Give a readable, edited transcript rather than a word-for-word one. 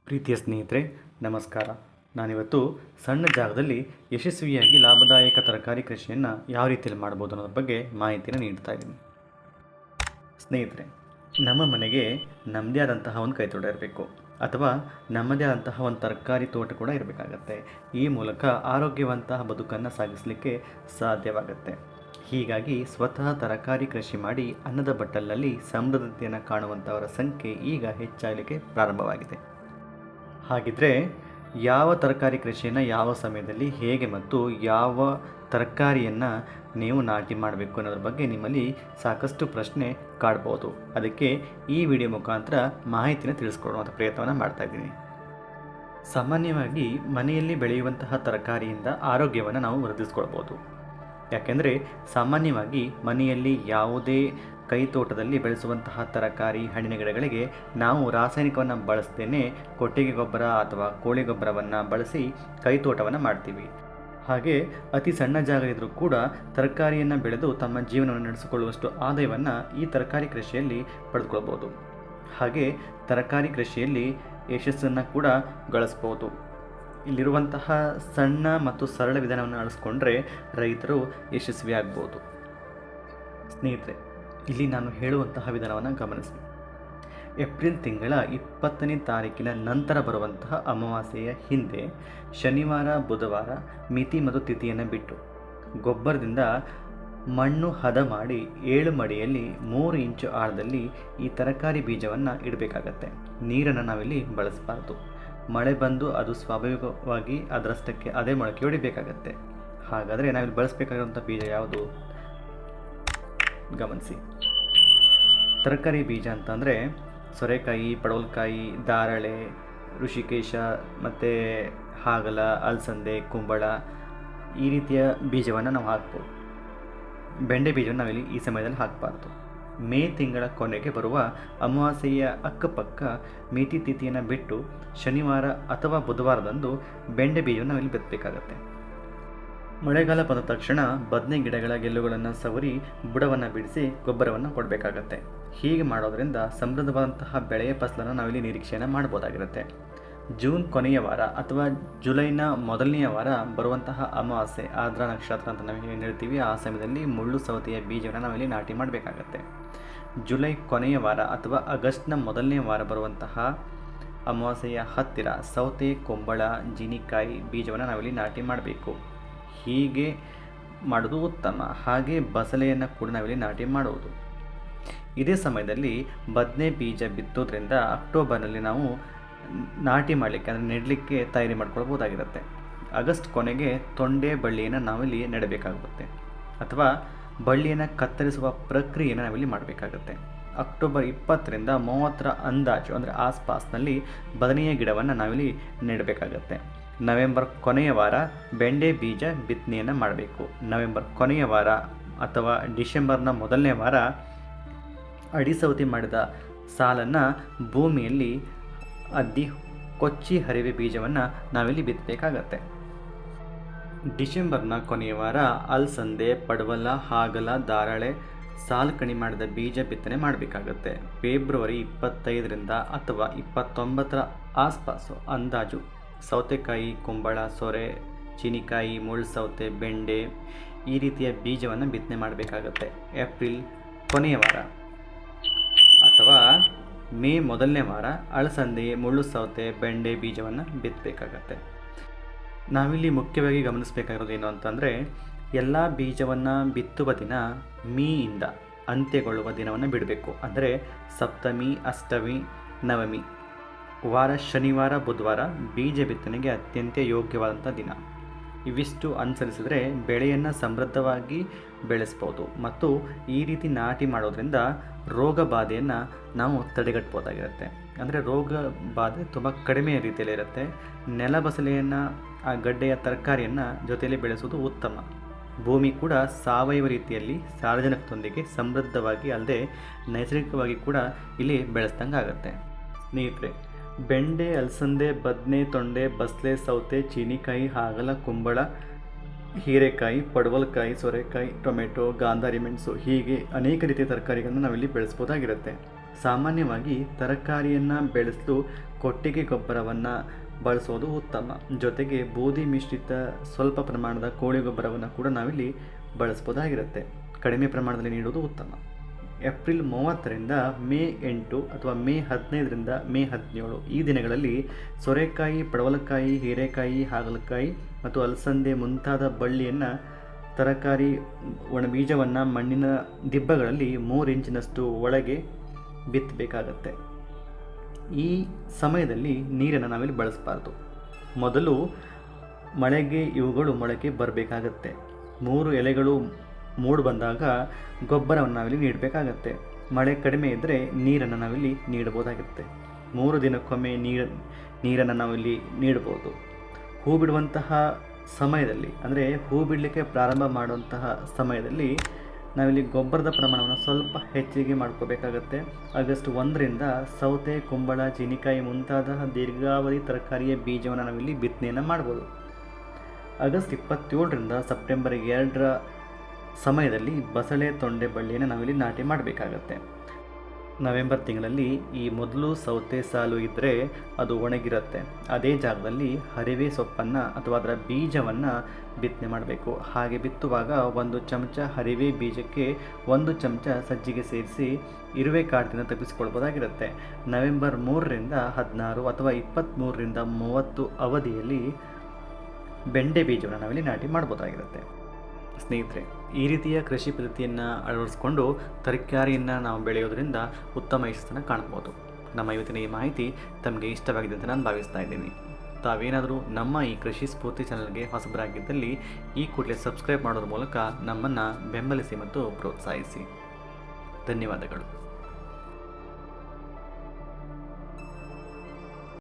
ಪ್ರೀತಿಯ ಸ್ನೇಹಿತರೆ, ನಮಸ್ಕಾರ. ನಾನಿವತ್ತು ಸಣ್ಣ ಜಾಗದಲ್ಲಿ ಯಶಸ್ವಿಯಾಗಿ ಲಾಭದಾಯಕ ತರಕಾರಿ ಕೃಷಿಯನ್ನು ಯಾವ ರೀತಿಯಲ್ಲಿ ಮಾಡ್ಬೋದು ಅನ್ನೋದ್ರ ಬಗ್ಗೆ ಮಾಹಿತಿಯನ್ನು ನೀಡ್ತಾ ಇದ್ದೀನಿ. ಸ್ನೇಹಿತರೆ, ನಮ್ಮ ಮನೆಗೆ ನಮ್ಮದೇ ಆದಂತಹ ಒಂದು ಕೈತೋಟ ಇರಬೇಕು, ಅಥವಾ ನಮ್ಮದೇ ಆದಂತಹ ಒಂದು ತರಕಾರಿ ತೋಟ ಕೂಡ ಇರಬೇಕಾಗತ್ತೆ. ಈ ಮೂಲಕ ಆರೋಗ್ಯವಂತಹ ಬದುಕನ್ನು ಸಾಗಿಸಲಿಕ್ಕೆ ಸಾಧ್ಯವಾಗುತ್ತೆ. ಹೀಗಾಗಿ ಸ್ವತಃ ತರಕಾರಿ ಕೃಷಿ ಮಾಡಿ ಅನ್ನದ ಬಟ್ಟಲಲ್ಲಿ ಸಮೃದ್ಧತೆಯನ್ನು ಕಾಣುವಂಥವರ ಸಂಖ್ಯೆ ಈಗ ಹೆಚ್ಚಾಗಲಿಕ್ಕೆ ಪ್ರಾರಂಭವಾಗಿದೆ. ಹಾಗಿದ್ರೆ ಯಾವ ತರಕಾರಿ ಕೃಷಿಯನ್ನು ಯಾವ ಸಮಯದಲ್ಲಿ ಹೇಗೆ ಮತ್ತು ಯಾವ ತರಕಾರಿಯನ್ನು ನೀವು ನಾಟಿ ಮಾಡಬೇಕು ಅನ್ನೋದ್ರ ಬಗ್ಗೆ ನಿಮ್ಮಲ್ಲಿ ಸಾಕಷ್ಟು ಪ್ರಶ್ನೆ ಕಾಡ್ಬೋದು. ಅದಕ್ಕೆ ಈ ವಿಡಿಯೋ ಮುಖಾಂತರ ಮಾಹಿತಿನ ತಿಳಿಸ್ಕೊಡುವಂಥ ಪ್ರಯತ್ನವನ್ನು ಮಾಡ್ತಾಯಿದ್ದೀನಿ. ಸಾಮಾನ್ಯವಾಗಿ ಮನೆಯಲ್ಲಿ ಬೆಳೆಯುವಂತಹ ತರಕಾರಿಯಿಂದ ಆರೋಗ್ಯವನ್ನು ನಾವು ವೃದ್ಧಿಸ್ಕೊಳ್ಬೋದು. ಯಾಕೆಂದರೆ ಸಾಮಾನ್ಯವಾಗಿ ಮನೆಯಲ್ಲಿ ಯಾವುದೇ ಕೈತೋಟದಲ್ಲಿ ಬೆಳೆಸುವಂತಹ ತರಕಾರಿ ಹಣ್ಣಿನ ಗಿಡಗಳಿಗೆ ನಾವು ರಾಸಾಯನಿಕವನ್ನು ಬಳಸದೇನೆ ಕೊಟ್ಟಿಗೆ ಗೊಬ್ಬರ ಅಥವಾ ಕೋಳಿ ಗೊಬ್ಬರವನ್ನು ಬಳಸಿ ಕೈತೋಟವನ್ನು ಮಾಡ್ತೀವಿ. ಹಾಗೆ ಅತಿ ಸಣ್ಣ ಜಾಗ ಇದ್ದರೂ ಕೂಡ ತರಕಾರಿಯನ್ನು ಬೆಳೆದು ತಮ್ಮ ಜೀವನವನ್ನು ನಡೆಸಿಕೊಳ್ಳುವಷ್ಟು ಆದಾಯವನ್ನು ಈ ತರಕಾರಿ ಕೃಷಿಯಲ್ಲಿ ಪಡೆದುಕೊಳ್ಬೋದು. ಹಾಗೆ ತರಕಾರಿ ಕೃಷಿಯಲ್ಲಿ ಯಶಸ್ಸನ್ನು ಕೂಡ ಗಳಿಸ್ಬೋದು. ಇಲ್ಲಿರುವಂತಹ ಸಣ್ಣ ಮತ್ತು ಸರಳ ವಿಧಾನವನ್ನು ಅಳಿಸ್ಕೊಂಡ್ರೆ ರೈತರು ಯಶಸ್ವಿಯಾಗ್ಬೋದು. ಸ್ನೇಹಿತರೆ, ಇಲ್ಲಿ ನಾನು ಹೇಳುವಂತಹ ವಿಧಾನವನ್ನು ಗಮನಿಸಿ. ಏಪ್ರಿಲ್ ತಿಂಗಳ 20ನೇ ತಾರೀಕಿನ ನಂತರ ಬರುವಂತಹ ಅಮಾವಾಸ್ಯೆಯ ಹಿಂದೆ ಶನಿವಾರ, ಬುಧವಾರ ಮಿತಿ ಮತ್ತು ತಿಥಿಯನ್ನು ಬಿಟ್ಟು ಗೊಬ್ಬರದಿಂದ ಮಣ್ಣು ಹದ ಮಾಡಿ 7 ಮಡಿಯಲ್ಲಿ 3 ಇಂಚು ಆಳದಲ್ಲಿ ಈ ತರಕಾರಿ ಬೀಜವನ್ನು ಇಡಬೇಕಾಗತ್ತೆ. ನೀರನ್ನು ನಾವಿಲ್ಲಿ ಬಳಸಬಾರ್ದು. ಮಳೆ ಬಂದು ಅದು ಸ್ವಾಭಾವಿಕವಾಗಿ ಅದರಷ್ಟಕ್ಕೆ ಅದೇ ಮೊಳಕೆ ಹೊಡಿಬೇಕಾಗತ್ತೆ. ಹಾಗಾದರೆ ನಾವಿಲ್ಲಿ ಬಳಸಬೇಕಾಗಿರುವಂಥ ಬೀಜ ಯಾವುದು ಗಮನಿಸಿ. ತರಕಾರಿ ಬೀಜ ಅಂತಂದರೆ ಸೋರೆಕಾಯಿ, ಪಡವಲಕಾಯಿ, ದಾರಳೆ, ಋಷಿಕೇಶ ಮತ್ತು ಹಾಗಲ, ಅಲಸಂದೆ, ಕುಂಬಳ ಈ ರೀತಿಯ ಬೀಜವನ್ನು ನಾವು ಹಾಕ್ಬೋದು. ಬೆಂಡೆ ಬೀಜವನ್ನು ನಾವಿಲ್ಲಿ ಈ ಸಮಯದಲ್ಲಿ ಹಾಕಬಾರ್ದು. ಮೇ ತಿಂಗಳ ಕೊನೆಗೆ ಬರುವ ಅಮಾವಾಸ್ಯೆಯ ಅಕ್ಕಪಕ್ಕ ಮಿತಿ ತಿಥಿಯನ್ನು ಬಿಟ್ಟು ಶನಿವಾರ ಅಥವಾ ಬುಧವಾರದಂದು ಬೆಂಡೆ ಬೀಜವನ್ನು ನಾವಿಲ್ಲಿ ಬಿತ್ತಬೇಕಾಗತ್ತೆ. ಮಳೆಗಾಲ ಬಂದ ತಕ್ಷಣ ಬದನೆ ಗಿಡಗಳ ಗೆಲ್ಲುಗಳನ್ನು ಸವರಿ ಬುಡವನ್ನು ಬಿಡಿಸಿ ಗೊಬ್ಬರವನ್ನು ಕೊಡಬೇಕಾಗತ್ತೆ. ಹೀಗೆ ಮಾಡೋದರಿಂದ ಸಮೃದ್ಧವಾದಂತಹ ಬೆಳೆಯ ಫಸಲನ್ನು ನಾವಿಲ್ಲಿ ನಿರೀಕ್ಷೆಯನ್ನು ಮಾಡ್ಬೋದಾಗಿರುತ್ತೆ. ಜೂನ್ ಕೊನೆಯ ವಾರ ಅಥವಾ ಜುಲೈನ ಮೊದಲನೆಯ ವಾರ ಬರುವಂತಹ ಅಮಾವಾಸ್ಯೆ, ಆರ್ದ್ರ ನಕ್ಷತ್ರ ಅಂತ ನಾವು ಏನು ಹೇಳ್ತೀವಿ, ಆ ಸಮಯದಲ್ಲಿ ಮುಳ್ಳು ಸೌತೆಯ ಬೀಜವನ್ನು ನಾವಿಲ್ಲಿ ನಾಟಿ ಮಾಡಬೇಕಾಗತ್ತೆ. ಜುಲೈ ಕೊನೆಯ ವಾರ ಅಥವಾ ಆಗಸ್ಟ್ನ ಮೊದಲನೇ ವಾರ ಬರುವಂತಹ ಅಮಾವಾಸ್ಯೆಯ ಹತ್ತಿರ ಸೌತೆ, ಕುಂಬಳ, ಜೀನಿಕಾಯಿ ಬೀಜವನ್ನು ನಾವಿಲ್ಲಿ ನಾಟಿ ಮಾಡಬೇಕು. ಹೀಗೆ ಮಾಡೋದು ಉತ್ತಮ. ಹಾಗೆ ಬಸಳೆಯನ್ನು ಕೂಡ ನಾವಿಲ್ಲಿ ನಾಟಿ ಮಾಡುವುದು. ಇದೇ ಸಮಯದಲ್ಲಿ ಬದನೆ ಬೀಜ ಬಿತ್ತೋದ್ರಿಂದ ಅಕ್ಟೋಬರ್ನಲ್ಲಿ ನಾವು ನಾಟಿ ಮಾಡಲಿಕ್ಕೆ ಅಂದರೆ ನೆಡಲಿಕ್ಕೆ ತಯಾರಿ ಮಾಡ್ಕೊಳ್ಬೋದಾಗಿರುತ್ತೆ. ಆಗಸ್ಟ್ ಕೊನೆಗೆ ತೊಂಡೆ ಬಳ್ಳಿಯನ್ನು ನಾವಿಲ್ಲಿ ನೆಡಬೇಕಾಗುತ್ತೆ, ಅಥವಾ ಬಳ್ಳಿಯನ್ನು ಕತ್ತರಿಸುವ ಪ್ರಕ್ರಿಯೆಯನ್ನು ನಾವಿಲ್ಲಿ ಮಾಡಬೇಕಾಗುತ್ತೆ. ಅಕ್ಟೋಬರ್ 20ರಿಂದ 30ರ ಅಂದಾಜು ಅಂದರೆ ಆಸ್ಪಾಸ್ನಲ್ಲಿ ಬದನೆಯ ಗಿಡವನ್ನು ನಾವಿಲ್ಲಿ ನೆಡಬೇಕಾಗತ್ತೆ. ನವೆಂಬರ್ ಕೊನೆಯ ವಾರ ಬೆಂಡೆ ಬೀಜ ಬಿತ್ತನೆಯನ್ನು ಮಾಡಬೇಕು. ನವೆಂಬರ್ ಕೊನೆಯ ವಾರ ಅಥವಾ ಡಿಸೆಂಬರ್ನ ಮೊದಲನೇ ವಾರ ಅಡಿಸೌತಿ ಮಾಡಿದ ಸಾಲನ್ನು ಭೂಮಿಯಲ್ಲಿ ಅದ್ದಿ ಕೊಚ್ಚಿ ಹರಿವೆ ಬೀಜವನ್ನು ನಾವಿಲ್ಲಿ ಬಿತ್ತಬೇಕಾಗತ್ತೆ. ಡಿಸೆಂಬರ್ನ ಕೊನೆಯ ವಾರ ಅಲಸಂದೆ, ಪಡವಲ, ಹಾಗಲ, ದಾರಳೆ ಸಾಲು ಕಣಿ ಮಾಡಿದ ಬೀಜ ಬಿತ್ತನೆ ಮಾಡಬೇಕಾಗತ್ತೆ. ಫೆಬ್ರವರಿ 25ರಿಂದ ಅಥವಾ 29ರ ಆಸ್ಪಾಸು ಅಂದಾಜು ಸೌತೆಕಾಯಿ, ಕುಂಬಳ, ಸೊರೆ, ಚೀನಿಕಾಯಿ, ಮುಳ್ಳು ಸೌತೆ, ಬೆಂಡೆ ಈ ರೀತಿಯ ಬೀಜವನ್ನು ಬಿತ್ತನೆ ಮಾಡಬೇಕಾಗತ್ತೆ. ಏಪ್ರಿಲ್ ಕೊನೆಯ ವಾರ ಅಥವಾ ಮೇ ಮೊದಲನೇ ವಾರ ಅಳಸಂದೆ, ಮುಳ್ಳು ಸೌತೆ, ಬೆಂಡೆ ಬೀಜವನ್ನು ಬಿತ್ತಬೇಕಾಗತ್ತೆ. ನಾವಿಲ್ಲಿ ಮುಖ್ಯವಾಗಿ ಗಮನಿಸಬೇಕಾಗಿರೋದು ಏನು ಅಂತಂದರೆ, ಎಲ್ಲ ಬೀಜವನ್ನು ಬಿತ್ತುವ ದಿನ ಮೀಯಿಂದ ಅಂತ್ಯಗೊಳ್ಳುವ ದಿನವನ್ನು ಬಿಡಬೇಕು. ಅಂದರೆ ಸಪ್ತಮಿ, ಅಷ್ಟಮಿ, ನವಮಿ ವಾರ ಶನಿವಾರ, ಬುಧವಾರ ಬೀಜ ಬಿತ್ತನೆಗೆ ಅತ್ಯಂತ ಯೋಗ್ಯವಾದಂಥ ದಿನ. ಇವಿಷ್ಟು ಅನುಸರಿಸಿದರೆ ಬೆಳೆಯನ್ನು ಸಮೃದ್ಧವಾಗಿ ಬೆಳೆಸ್ಬೋದು ಮತ್ತು ಈ ರೀತಿ ನಾಟಿ ಮಾಡೋದ್ರಿಂದ ರೋಗ ಬಾಧೆಯನ್ನು ನಾವು ತಡೆಗಟ್ಬೋದಾಗಿರುತ್ತೆ. ಅಂದರೆ ರೋಗ ಬಾಧೆ ತುಂಬ ಕಡಿಮೆ ರೀತಿಯಲ್ಲಿ ಇರುತ್ತೆ. ನೆಲಬಸಲೆಯನ್ನು, ಆ ಗಡ್ಡೆಯ ತರಕಾರಿಯನ್ನು ಜೊತೆಯಲ್ಲಿ ಬೆಳೆಸೋದು ಉತ್ತಮ. ಭೂಮಿ ಕೂಡ ಸಾವಯವ ರೀತಿಯಲ್ಲಿ ಸಾರಜನಕದೊಂದಿಗೆ ಸಮೃದ್ಧವಾಗಿ ಅಲ್ಲದೆ ನೈಸರ್ಗಿಕವಾಗಿ ಕೂಡ ಇಲ್ಲಿ ಬೆಳೆಸ್ದಂಗೆ ಆಗುತ್ತೆ. ಸ್ನೇಹಿತರೆ, ಬೆಂಡೆ, ಅಲಸಂದೆ, ಬದನೆ, ತೊಂಡೆ, ಬಸಳೆ, ಸೌತೆ, ಚೀನಿಕಾಯಿ, ಹಾಗಲ, ಕುಂಬಳ, ಹೀರೆಕಾಯಿ, ಪಡವಲಕಾಯಿ, ಸೋರೆಕಾಯಿ, ಟೊಮೆಟೊ, ಗಾಂಧಾರಿ ಮೆಣಸು ಹೀಗೆ ಅನೇಕ ರೀತಿಯ ತರಕಾರಿಗಳನ್ನು ನಾವಿಲ್ಲಿ ಬೆಳೆಸ್ಬೋದಾಗಿರುತ್ತೆ. ಸಾಮಾನ್ಯವಾಗಿ ತರಕಾರಿಯನ್ನು ಬೆಳೆಸಲು ಕೊಟ್ಟಿಗೆ ಗೊಬ್ಬರವನ್ನು ಬಳಸೋದು ಉತ್ತಮ. ಜೊತೆಗೆ ಬೂದಿ ಮಿಶ್ರಿತ ಸ್ವಲ್ಪ ಪ್ರಮಾಣದ ಕೋಳಿ ಗೊಬ್ಬರವನ್ನು ಕೂಡ ನಾವಿಲ್ಲಿ ಬಳಸ್ಬೋದಾಗಿರುತ್ತೆ. ಕಡಿಮೆ ಪ್ರಮಾಣದಲ್ಲಿ ನೀಡುವುದು ಉತ್ತಮ. ಏಪ್ರಿಲ್ 30ರಿಂದ ಮೇ 8 ಅಥವಾ ಮೇ 15ರಿಂದ ಮೇ 17 ಈ ದಿನಗಳಲ್ಲಿ ಸೋರೆಕಾಯಿ, ಪಡವಲಕಾಯಿ, ಹೀರೆಕಾಯಿ, ಹಾಗಲಕಾಯಿ ಮತ್ತು ಅಲಸಂದೆ ಮುಂತಾದ ಬಳ್ಳಿಯನ್ನು ತರಕಾರಿ ಒಣ ಬೀಜವನ್ನು ಮಣ್ಣಿನ ದಿಬ್ಬಗಳಲ್ಲಿ 3 ಇಂಚಿನಷ್ಟು ಒಳಗೆ ಬಿತ್ತಬೇಕಾಗತ್ತೆ. ಈ ಸಮಯದಲ್ಲಿ ನೀರನ್ನು ನಾವಿಲ್ಲಿ ಬಳಸಬಾರ್ದು. ಮೊದಲು ಮಳೆಗೆ ಇವುಗಳು ಮೊಳಕೆ ಬರಬೇಕಾಗತ್ತೆ. 3 ಎಲೆಗಳು ಮೂಡು ಬಂದಾಗ ಗೊಬ್ಬರವನ್ನು ನಾವಿಲ್ಲಿ ನೀಡಬೇಕಾಗತ್ತೆ. ಮಳೆ ಕಡಿಮೆ ಇದ್ದರೆ ನೀರನ್ನು ನಾವಿಲ್ಲಿ ನೀಡಬಹುದಾಗುತ್ತೆ. 3 ದಿನಕ್ಕೊಮ್ಮೆ ನೀರನ್ನು ನಾವಿಲ್ಲಿ ನೀಡಬಹುದು. ಹೂ ಬಿಡುವಂತಹ ಸಮಯದಲ್ಲಿ, ಅಂದರೆ ಹೂ ಬಿಡಲಿಕ್ಕೆ ಪ್ರಾರಂಭ ಮಾಡುವಂತಹ ಸಮಯದಲ್ಲಿ ನಾವಿಲ್ಲಿ ಗೊಬ್ಬರದ ಪ್ರಮಾಣವನ್ನು ಸ್ವಲ್ಪ ಹೆಚ್ಚಿಗೆ ಮಾಡ್ಕೋಬೇಕಾಗತ್ತೆ. ಆಗಸ್ಟ್ 1ರಿಂದ ಸೌತೆ, ಕುಂಬಳ, ಚೀನಿಕಾಯಿ ಮುಂತಾದ ದೀರ್ಘಾವಧಿ ತರಕಾರಿಯ ಬೀಜವನ್ನು ನಾವಿಲ್ಲಿ ಬಿತ್ತನೆಯನ್ನು ಮಾಡ್ಬೋದು. ಆಗಸ್ಟ್ 27ರಿಂದ ಸೆಪ್ಟೆಂಬರ್ 2ರ ಸಮಯದಲ್ಲಿ ಬಸಳೆ, ತೊಂಡೆ ಬಳ್ಳಿಯನ್ನು ನಾವಿಲ್ಲಿ ನಾಟಿ ಮಾಡಬೇಕಾಗತ್ತೆ. ನವೆಂಬರ್ ತಿಂಗಳಲ್ಲಿ ಈ ಮೊದಲು ಸೌತೆ ಸಾಲು ಇದ್ದರೆ ಅದು ಒಣಗಿರುತ್ತೆ. ಅದೇ ಜಾಗದಲ್ಲಿ ಹರಿವೆ ಸೊಪ್ಪನ್ನು ಅಥವಾ ಅದರ ಬೀಜವನ್ನು ಬಿತ್ತನೆ ಮಾಡಬೇಕು. ಹಾಗೆ ಬಿತ್ತುವಾಗ 1 ಚಮಚ ಹರಿವೆ ಬೀಜಕ್ಕೆ 1 ಚಮಚ ಸಜ್ಜಿಗೆ ಸೇರಿಸಿ ಇರುವೆ ಕಾಟದಿಂದ ತಪ್ಪಿಸಿಕೊಳ್ಬೋದಾಗಿರುತ್ತೆ. ನವೆಂಬರ್ 3ರಿಂದ 16 ಅಥವಾ 23ರಿಂದ 30 ಅವಧಿಯಲ್ಲಿ ಬೆಂಡೆ ಬೀಜವನ್ನು ನಾವಿಲ್ಲಿ ನಾಟಿ ಮಾಡ್ಬೋದಾಗಿರುತ್ತೆ. ಸ್ನೇಹಿತರೆ, ಈ ರೀತಿಯ ಕೃಷಿ ಪದ್ಧತಿಯನ್ನು ಅಳವಡಿಸಿಕೊಂಡು ತರಕಾರಿಯನ್ನು ನಾವು ಬೆಳೆಯೋದ್ರಿಂದ ಉತ್ತಮ ಯಶಸ್ಸನ್ನು ಕಾಣ್ಬೋದು. ನಮ್ಮ ಇವತ್ತಿನ ಈ ಮಾಹಿತಿ ತಮಗೆ ಇಷ್ಟವಾಗಿದೆ ಅಂತ ನಾನು ಭಾವಿಸ್ತಾ ಇದ್ದೀನಿ. ತಾವೇನಾದರೂ ನಮ್ಮ ಈ ಕೃಷಿ ಸ್ಫೂರ್ತಿ ಚಾನಲ್ಗೆ ಹೊಸಬರಾಗಿದ್ದಲ್ಲಿ ಈ ಕೂಡಲೇ ಸಬ್ಸ್ಕ್ರೈಬ್ ಮಾಡೋದ್ರ ಮೂಲಕ ನಮ್ಮನ್ನು ಬೆಂಬಲಿಸಿ ಮತ್ತು ಪ್ರೋತ್ಸಾಹಿಸಿ. ಧನ್ಯವಾದಗಳು.